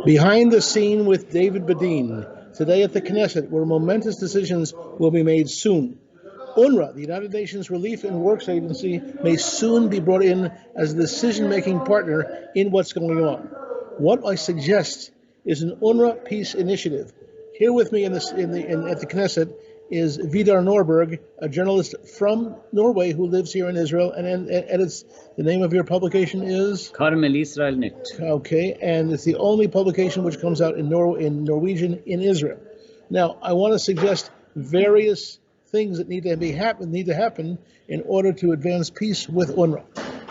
Behind the scene with David Bedein, today at the Knesset, where momentous decisions will be made soon. UNRWA, the United Nations Relief and Works Agency, may soon be brought in as a decision-making partner in what's going on. What I suggest is an UNRWA peace initiative. Here with me at the Knesset is Vidar Norberg, a journalist from Norway who lives here in Israel and edits. The name of your publication is? Carmel Israel Nytt. Okay, and it's the only publication which comes out in Norwegian in Israel. Now, I want to suggest various things that need to happen in order to advance peace with UNRWA.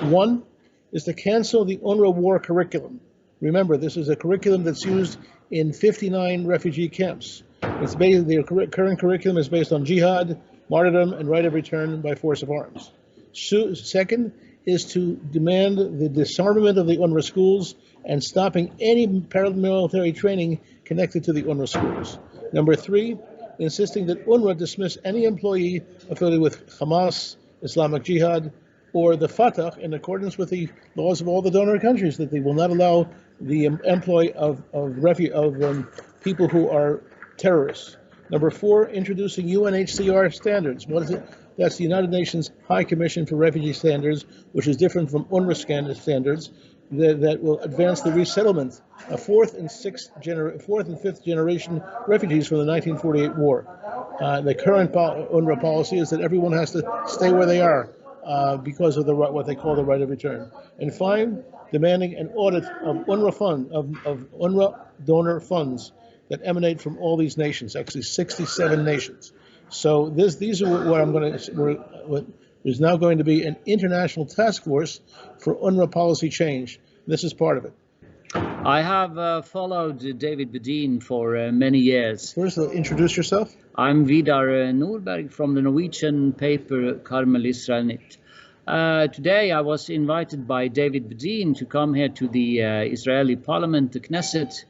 One is to cancel the UNRWA war curriculum. Remember, this is a curriculum that's used in 59 refugee camps. It's based, the current curriculum is based on jihad, martyrdom, and right of return by force of arms. Second is to demand the disarmament of the UNRWA schools and stopping any paramilitary training connected to the UNRWA schools. Number three, insisting that UNRWA dismiss any employee affiliated with Hamas, Islamic Jihad, or the Fatah in accordance with the laws of all the donor countries, that they will not allow the employ of people who are terrorists. Number four, introducing UNHCR standards. What is it? That's the United Nations High Commission for Refugee Standards, which is different from UNRWA standards that will advance the resettlement of fourth and fifth generation refugees from the 1948 war. The current UNRWA policy is that everyone has to stay where they are because of what they call the right of return. And five, demanding an audit of UNRWA donor funds that emanate from all these nations, actually 67 nations. So these are what I'm going to. There's now going to be an international task force for UNRWA policy change. This is part of it. I have followed David Bedein for many years. First, introduce yourself. I'm Vidar Norberg from the Norwegian paper Carmel Israel Nytt. Today I was invited by David Bedein to come here to the Israeli Parliament, the Knesset,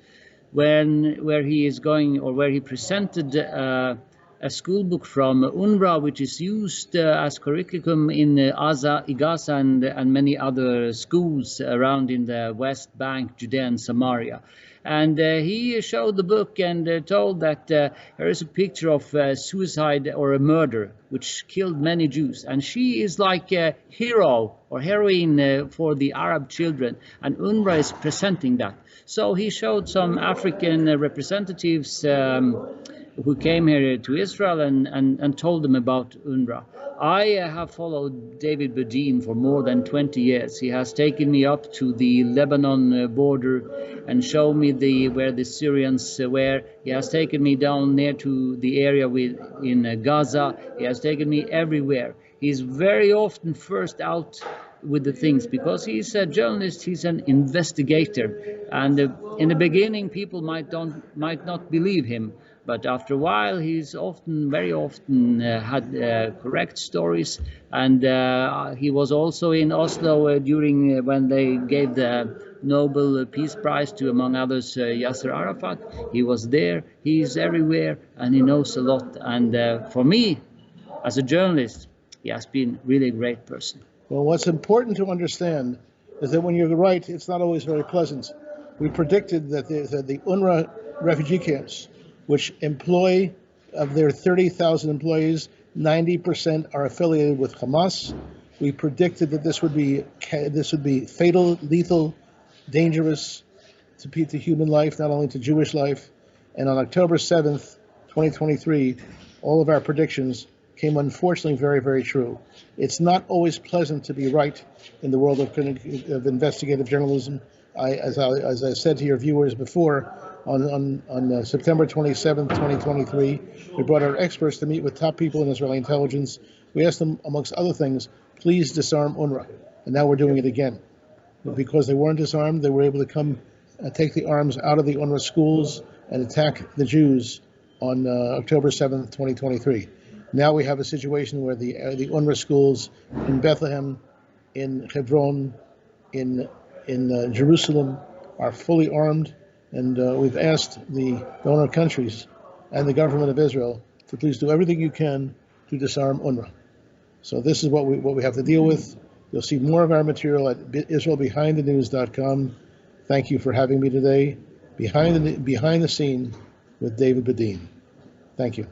where he presented a school book from UNRWA, which is used as curriculum in Gaza and many other schools around in the West Bank, Judea and Samaria. And he showed the book and told that here is a picture of suicide or a murder which killed many Jews. And she is like a hero or heroine for the Arab children. And UNRWA is presenting that. So he showed some African representatives who came here to Israel and told them about UNRWA. I have followed David Bedein for more than 20 years. He has taken me up to the Lebanon border and shown me where the Syrians were. He has taken me down near to the area in Gaza. He has taken me everywhere. He's very often first out with the things because he's a journalist, he's an investigator. And in the beginning, people might not believe him. But after a while, he's very often had correct stories. And he was also in Oslo during when they gave the Nobel Peace Prize to, among others, Yasser Arafat. He was there, he's everywhere, and he knows a lot. And for me, as a journalist, he has been really a great person. Well, what's important to understand is that when you're right, it's not always very pleasant. We predicted that the UNRWA refugee camps, which employ, of their 30,000 employees, 90% are affiliated with Hamas. We predicted that this would be fatal, lethal, dangerous to human life, not only to Jewish life. And on October 7th, 2023, all of our predictions came unfortunately very, very true. It's not always pleasant to be right in the world of investigative journalism. As I said to your viewers before, on September 27th, 2023, we brought our experts to meet with top people in Israeli intelligence. We asked them, amongst other things, please disarm UNRWA. And now we're doing it again. But because they weren't disarmed, they were able to come take the arms out of the UNRWA schools and attack the Jews on October 7th, 2023. Now we have a situation where the UNRWA schools in Bethlehem, in Hebron, in Jerusalem are fully armed. And we've asked the donor countries and the government of Israel to please do everything you can to disarm UNRWA. So this is what we have to deal with. You'll see more of our material at israelbehindthenews.com. Thank you for having me today. behind the scene with David Bedein. Thank you.